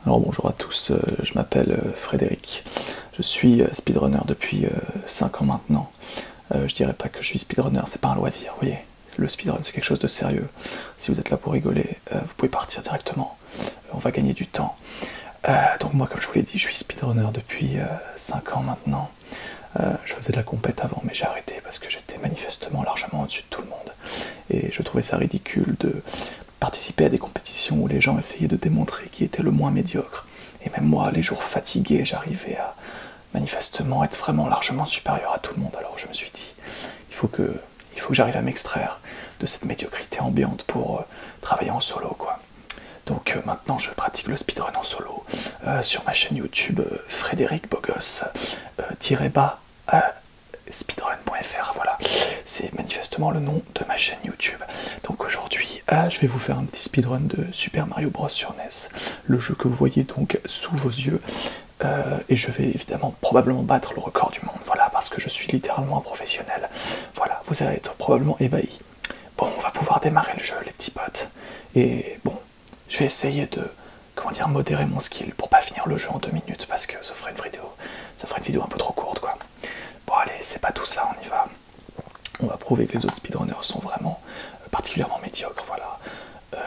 Alors bonjour à tous, je m'appelle Frédéric, je suis speedrunner depuis 5 ans maintenant. Je dirais pas que je suis speedrunner, c'est pas un loisir, vous voyez. Le speedrun c'est quelque chose de sérieux. Si vous êtes là pour rigoler, vous pouvez partir directement, on va gagner du temps. Donc moi comme je vous l'ai dit, je suis speedrunner depuis 5 ans maintenant. Je faisais de la compète avant mais j'ai arrêté parce que j'étais manifestement largement au-dessus de tout le monde. Et je trouvais ça ridicule de participer à des compétitions où les gens essayaient de démontrer qui était le moins médiocre. Et même moi, les jours fatigués, j'arrivais à manifestement être vraiment largement supérieur à tout le monde. Alors je me suis dit, il faut que j'arrive à m'extraire de cette médiocrité ambiante pour travailler en solo, quoi. Donc maintenant je pratique le speedrun en solo sur ma chaîne YouTube Frédéric Bogos bas speedrun.fr, voilà, c'est manifestement le nom de ma chaîne YouTube. Donc aujourd'hui, je vais vous faire un petit speedrun de Super Mario Bros sur NES, le jeu que vous voyez donc sous vos yeux, et je vais évidemment probablement battre le record du monde, voilà, parce que je suis littéralement un professionnel. Voilà, vous allez être probablement ébahis. Bon, on va pouvoir démarrer le jeu, les petits potes, et bon, je vais essayer de, modérer mon skill pour pas finir le jeu en 2 minutes, parce que ça ferait une vidéo un peu trop courte, quoi. Bon allez, c'est pas tout ça, on y va. On va prouver que les autres speedrunners sont vraiment particulièrement médiocres, voilà.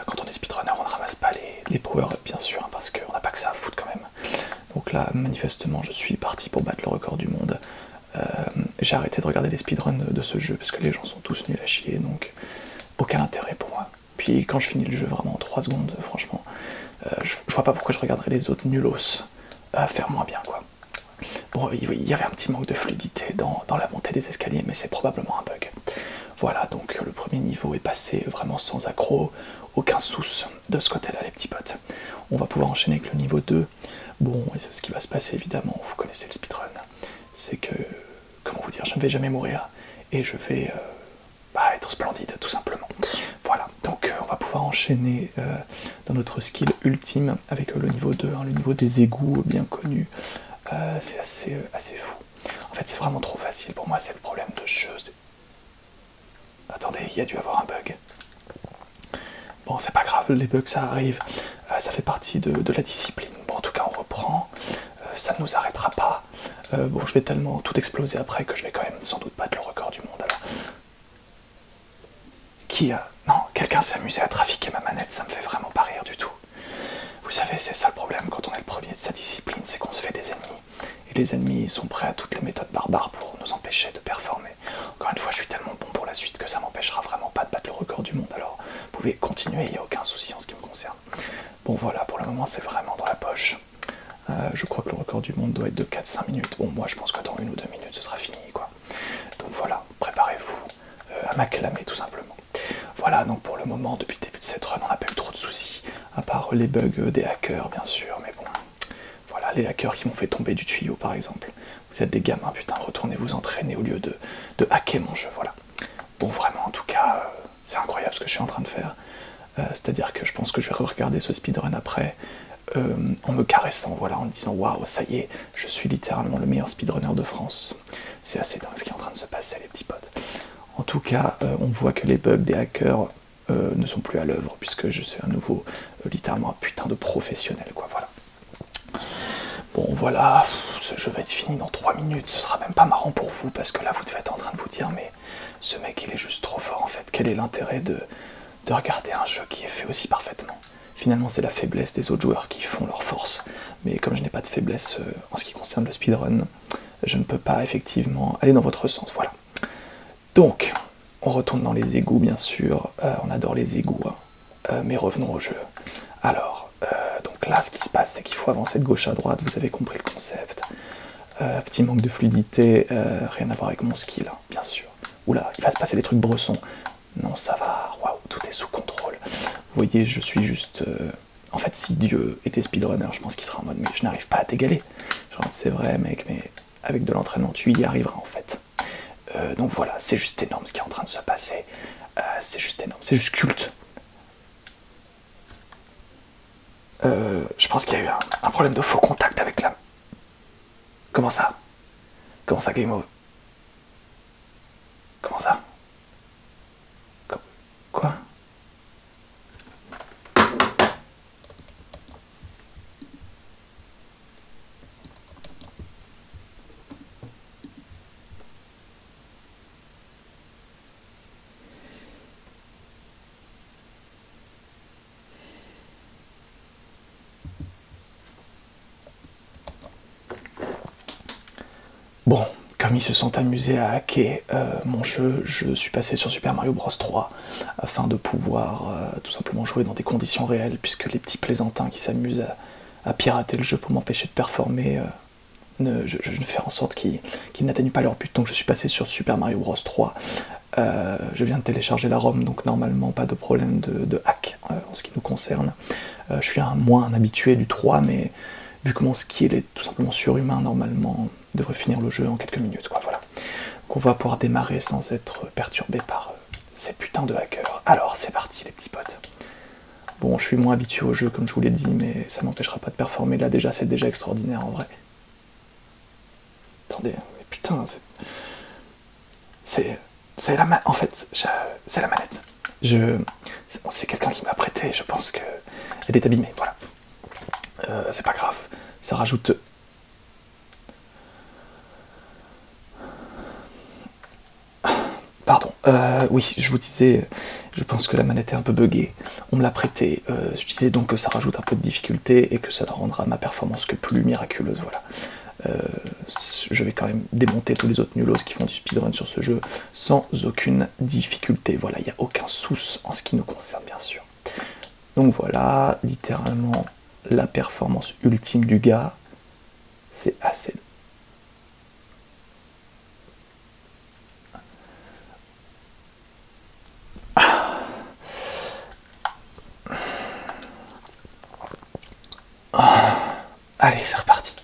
Quand on est speedrunner, on ne ramasse pas les power-ups, bien sûr, hein, parce qu'on n'a pas que ça à foutre quand même. Donc là, manifestement, je suis parti pour battre le record du monde. J'ai arrêté de regarder les speedruns de ce jeu, parce que les gens sont tous nuls à chier, donc aucun intérêt pour moi. Puis quand je finis le jeu vraiment en 3 secondes, franchement, je vois pas pourquoi je regarderais les autres nulos faire moins bien, quoi. Bon, il y avait un petit manque de fluidité dans la montée des escaliers, mais c'est probablement un bug. Voilà, donc le premier niveau est passé vraiment sans accroc, aucun souci de ce côté-là, les petits potes. On va pouvoir enchaîner avec le niveau 2. Bon, et ce qui va se passer, évidemment, vous connaissez le speedrun, c'est que, comment vous dire, je ne vais jamais mourir, et je vais être splendide, tout simplement. Voilà, donc on va pouvoir enchaîner dans notre skill ultime avec le niveau 2, hein, le niveau des égouts, bien connu. C'est assez fou. En fait, c'est vraiment trop facile. Pour moi, c'est le problème de ce jeu. Attendez, il y a dû avoir un bug. Bon, c'est pas grave, les bugs, ça arrive. Ça fait partie de la discipline. Bon, en tout cas, on reprend. Ça ne nous arrêtera pas. Bon, je vais tellement tout exploser après que je vais quand même sans doute battre le record du monde. Alors, non, quelqu'un s'est amusé à trafiquer ma manette, ça me fait vraiment pas rire du tout. Vous savez, c'est ça le problème quand on est le premier de sa discipline, c'est qu'on se fait des ennemis. Et les ennemis sont prêts à toutes les méthodes barbares pour nous empêcher de performer. Encore une fois, je suis tellement bon pour la suite que ça m'empêchera vraiment pas de battre le record du monde. Alors, vous pouvez continuer, il n'y a aucun souci en ce qui me concerne. Bon voilà, pour le moment, c'est vraiment dans la poche. Je crois que le record du monde doit être de 4-5 minutes. Bon, moi, je pense que dans 1 ou 2 minutes, ce sera fini, quoi. Donc voilà, préparez-vous à m'acclamer, tout simplement. Voilà, donc pour le moment, depuis le début de cette run, on n'a pas eu trop de soucis, à part les bugs des hackers, bien sûr, mais bon, voilà, les hackers qui m'ont fait tomber du tuyau, par exemple. Vous êtes des gamins, putain, retournez vous entraîner au lieu de hacker mon jeu, voilà. Bon, vraiment, en tout cas, c'est incroyable ce que je suis en train de faire. C'est-à-dire que je pense que je vais re-regarder ce speedrun après, en me caressant, voilà, en me disant, waouh, ça y est, je suis littéralement le meilleur speedrunner de France. C'est assez dingue ce qui est en train de se passer, les petits potes. En tout cas, on voit que les bugs des hackers ne sont plus à l'œuvre, puisque je suis à nouveau littéralement un putain de professionnel, quoi, voilà. Bon, voilà, ce jeu va être fini dans 3 minutes, ce sera même pas marrant pour vous, parce que là, vous devez être en train de vous dire, mais ce mec, il est juste trop fort, en fait. Quel est l'intérêt de regarder un jeu qui est fait aussi parfaitement? Finalement, c'est la faiblesse des autres joueurs qui font leur force, mais comme je n'ai pas de faiblesse en ce qui concerne le speedrun, je ne peux pas effectivement aller dans votre sens, voilà. Donc, on retourne dans les égouts, bien sûr. On adore les égouts, hein. Mais revenons au jeu. Alors, donc là, ce qui se passe, c'est qu'il faut avancer de gauche à droite. Vous avez compris le concept. Petit manque de fluidité, rien à voir avec mon skill, hein, bien sûr. Oula, il va se passer des trucs bressons. Non, ça va. Waouh, tout est sous contrôle. Vous voyez, je suis juste... En fait, si Dieu était speedrunner, je pense qu'il serait en mode, mais je n'arrive pas à t'égaler. Genre, c'est vrai, mec, mais avec de l'entraînement, tu y arriveras, en fait. Donc voilà, c'est juste énorme ce qui est en train de se passer. C'est juste énorme, c'est juste culte. Je pense qu'il y a eu un problème de faux contact avec la... Comment ça? Comment ça, game over? Comment ça? Quoi? Bon, comme ils se sont amusés à hacker mon jeu, je suis passé sur Super Mario Bros 3 afin de pouvoir tout simplement jouer dans des conditions réelles, puisque les petits plaisantins qui s'amusent à pirater le jeu pour m'empêcher de performer, je vais faire en sorte qu'ils n'atteignent pas leur but. Donc je suis passé sur Super Mario Bros 3. Je viens de télécharger la ROM, donc normalement pas de problème de hack en ce qui nous concerne. Je suis moins un habitué du 3, mais vu que mon skill est tout simplement surhumain, normalement, je devrais finir le jeu en quelques minutes, quoi, voilà. Donc on va pouvoir démarrer sans être perturbé par ces putains de hackers. Alors, c'est parti, les petits potes. Bon, je suis moins habitué au jeu, comme je vous l'ai dit, mais ça m'empêchera pas de performer. Là, déjà, c'est déjà extraordinaire, en vrai. Attendez, mais putain, c'est la manette. En fait, c'est la manette. C'est quelqu'un qui m'a prêté, je pense que elle est abîmée, voilà. C'est pas grave, ça rajoute... Pardon, oui, je vous disais, je pense que la manette est un peu buggée. On me l'a prêtée, je disais donc que ça rajoute un peu de difficulté et que ça rendra ma performance que plus miraculeuse, voilà. Je vais quand même démonter tous les autres nulos qui font du speedrun sur ce jeu sans aucune difficulté. Voilà, il n'y a aucun souci en ce qui nous concerne, bien sûr. Donc voilà, littéralement, la performance ultime du gars, c'est assez... Allez, c'est reparti.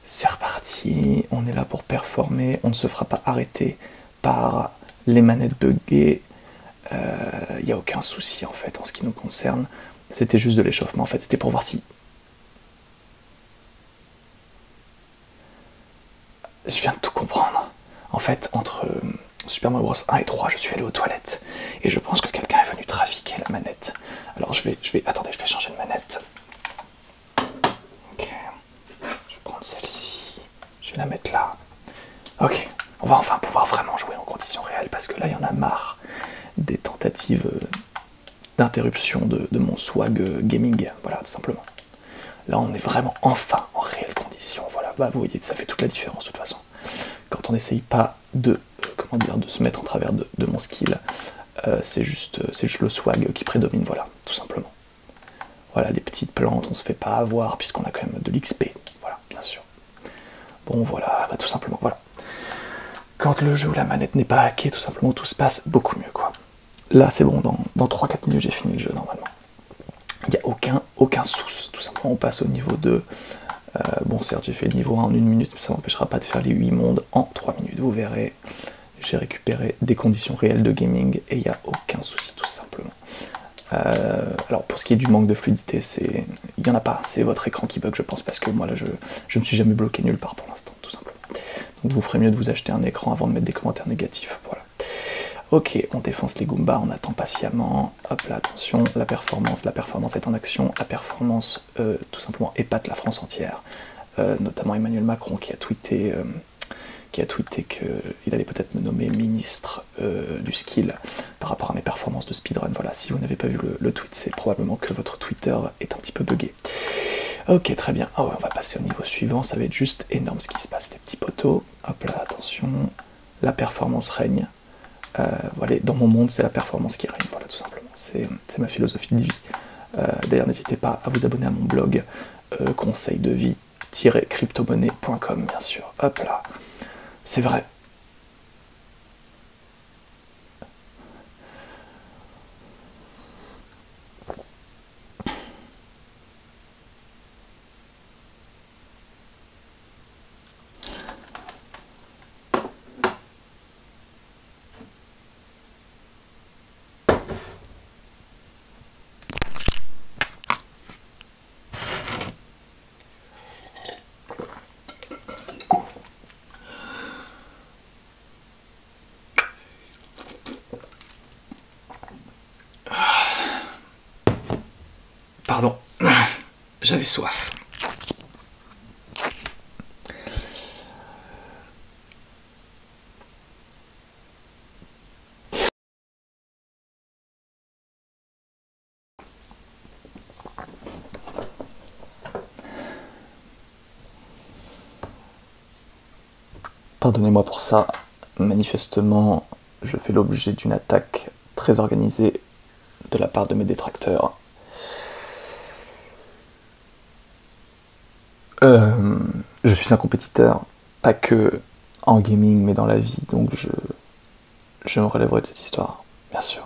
C'est reparti, on est là pour performer, on ne se fera pas arrêter par les manettes buggées. Il n'y a aucun souci en fait en ce qui nous concerne. C'était juste de l'échauffement en fait, c'était pour voir si... Je viens de tout comprendre. En fait, entre Super Mario Bros 1 et 3, je suis allé aux toilettes. Et je pense que quelqu'un est venu trafiquer la manette. Alors attendez, je vais changer de manette. Ok. Je vais prendre celle-ci. Je vais la mettre là. Ok. On va enfin pouvoir vraiment jouer en conditions réelles parce que là, il y en a marre des tentatives d'interruption de mon swag gaming. Voilà, tout simplement. Là, on est vraiment enfin en réelles conditions. Voilà, bah, vous voyez, ça fait toute la différence de toute façon. Quand on n'essaye pas de, de se mettre en travers de mon skill, c'est juste le swag qui prédomine, voilà, tout simplement. Voilà, les petites plantes, on se fait pas avoir puisqu'on a quand même de l'XP, voilà, bien sûr. Bon, voilà, bah, tout simplement, voilà. Quand le jeu ou la manette n'est pas hackée, tout simplement, tout se passe beaucoup mieux, quoi. Là, c'est bon, dans 3-4 minutes, j'ai fini le jeu, normalement. Il n'y a aucun souci, tout simplement, on passe au niveau 2. Bon, certes, j'ai fait le niveau 1 en 1 minute, mais ça ne m'empêchera pas de faire les 8 mondes en 3 minutes, vous verrez. J'ai récupéré des conditions réelles de gaming et il n'y a aucun souci, tout simplement. Alors, pour ce qui est du manque de fluidité, il n'y en a pas, c'est votre écran qui bug, je pense, parce que moi, là, je ne me suis jamais bloqué nulle part pour l'instant, tout simplement. Donc, vous ferez mieux de vous acheter un écran avant de mettre des commentaires négatifs, voilà. Ok, on défonce les Goombas, on attend patiemment. Hop là, attention, la performance est en action. La performance, tout simplement, épate la France entière. Notamment Emmanuel Macron qui a tweeté qu'il allait peut-être me nommer ministre du skill par rapport à mes performances de speedrun. Voilà, si vous n'avez pas vu le tweet, c'est probablement que votre Twitter est un petit peu buggé. Ok, très bien. Ah ouais, on va passer au niveau suivant, ça va être juste énorme ce qui se passe, les petits poteaux. Hop là, attention, la performance règne. Voilà, dans mon monde, c'est la performance qui règne, voilà, tout simplement. C'est ma philosophie de vie. D'ailleurs, n'hésitez pas à vous abonner à mon blog, conseil de vie-cryptomonnaie.com, bien sûr. Hop là, c'est vrai. Pardon, j'avais soif. Pardonnez-moi pour ça. Manifestement, je fais l'objet d'une attaque très organisée de la part de mes détracteurs. Je suis un compétiteur, pas que en gaming, mais dans la vie, donc je me relèverai de cette histoire, bien sûr.